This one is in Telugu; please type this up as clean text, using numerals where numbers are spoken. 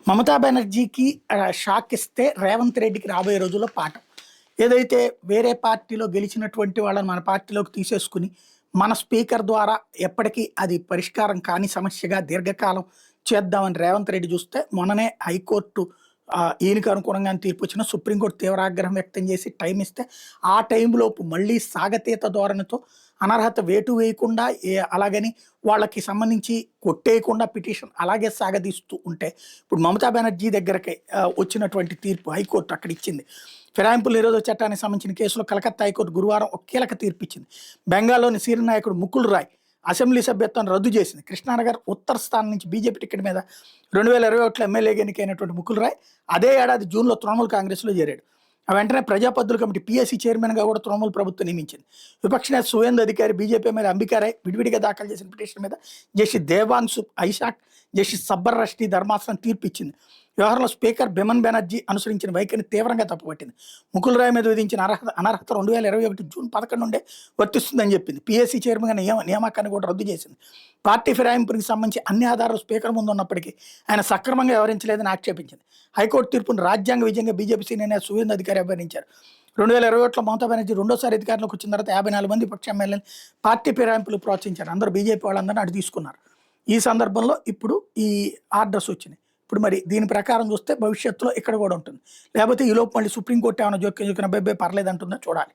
మమతా బెనర్జీకి షాక్ ఇస్తే రేవంత్ రెడ్డికి రాబోయే రోజుల్లో పాఠం. ఏదైతే వేరే పార్టీలో గెలిచినటువంటి వాళ్ళని మన పార్టీలోకి తీసేసుకుని, మన స్పీకర్ ద్వారా ఎప్పటికీ అది పరిష్కారం కాని సమస్యగా దీర్ఘకాలం చేద్దామని రేవంత్ రెడ్డి చూస్తే, మొన్ననే హైకోర్టు ఈయనకు అనుగుణంగానే తీర్పొచ్చినా సుప్రీంకోర్టు తీవ్ర ఆగ్రహం వ్యక్తం చేసి టైం ఇస్తే, ఆ టైంలోపు మళ్ళీ సాగతీత ధోరణితో అనర్హత వేటు వేయకుండా అలాగని వాళ్ళకి సంబంధించి కొట్టేయకుండా పిటిషన్ అలాగే సాగదీస్తూ ఉంటే, ఇప్పుడు మమతా బెనర్జీ దగ్గరకి వచ్చినటువంటి తీర్పు హైకోర్టు అక్కడ ఇచ్చింది. ఫిరాయింపుల నిరోధక చట్టానికి సంబంధించిన కేసులో కలకత్తా హైకోర్టు గురువారం ఒక కీలక తీర్పు ఇచ్చింది. బెంగాల్లోని సీనియర్ నాయకుడు ముకుల్ రాయ్ అసెంబ్లీ సభ్యత్వాన్ని రద్దు చేసింది. కృష్ణానగర్ ఉత్తర స్థానం నుంచి బీజేపీ టికెట్ మీద 2021లో ఎమ్మెల్యేగా ఎన్నికైనటువంటి ముకుల్ రాయ్ అదే ఏడాది జూన్లో తృణమూల్ కాంగ్రెస్లో చేరాడు. ఆ వెంటనే ప్రజాపద్దుల కమిటీ పీఎస్సీ చైర్మన్గా కూడా తృణమూల్ ప్రభుత్వం నియమించింది. విపక్ష నేత సువేందు అధికారి, బీజేపీ మీద అంబికారాయ్ విడివిడిగా దాఖలు చేసిన పిటిషన్ మీద జస్టిస్ దేవాంశు ఐషాక్, జస్టిస్ సబ్బర్ రష్టీ ధర్మాసనం తీర్పు ఇచ్చింది. వ్యవహారంలో స్పీకర్ బిమన్ బెనర్జీ అనుసరించిన వైఖరిని తీవ్రంగా తప్పుపట్టింది. ముకుల్ రాయ్ మీద విధించిన అనర్హత 2021 జూన్ 11 నుండే వర్తిస్తుందని చెప్పింది. పీఎస్సీ చైర్మన్గా నియామకాన్ని కూడా రద్దు చేసింది. పార్టీ ఫిరాయింపుకి సంబంధించి అన్ని ఆధారాలు స్పీకర్ ముందు ఉన్నప్పటికీ ఆయన సక్రమంగా వ్యవహరించలేదని ఆక్షేపించింది. హైకోర్టు తీర్పును రాజ్యాంగ విజయంగా బీజేపీ సీనియర్ నేత సువేందు అధికారి అభివర్ణించారు. 2021లో మమతా బెనర్జీ రెండోసారి అధికారంలోకి వచ్చిన తర్వాత 54 మంది పక్ష ఎమ్మెల్యేలు పార్టీ ఫిరాయింపులు ప్రోత్సహించారు. అందరూ బీజేపీ వాళ్ళందరినీ అటు తీసుకున్నారు. ఈ సందర్భంలో ఇప్పుడు ఈ ఆర్డర్స్ వచ్చినాయి. ఇప్పుడు మరి దీని ప్రకారం చూస్తే భవిష్యత్తులో ఇక్కడ కూడా ఉంటుంది. లేకపోతే ఈలోపు మళ్ళీ సుప్రీంకోర్టు ఏమైనా జోక్యం అబ్బాయి పర్లేదంటుందో చూడాలి.